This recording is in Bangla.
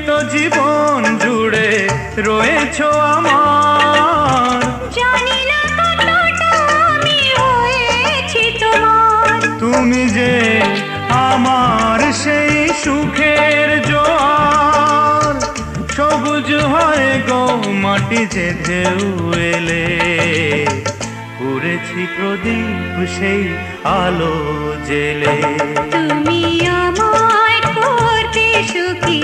তো জীবন জুড়ে রয়েছো আমার, জানি না কতটা আমি হয়েছি তোমার। তুমি যে আমার সেই সুখের জোয়ার, সবুজ হয় গো মাটি যে ঢেউ এলে, করেছি প্রদীপ সেই আলো জেলে। তুমি আমায় করতে সুখী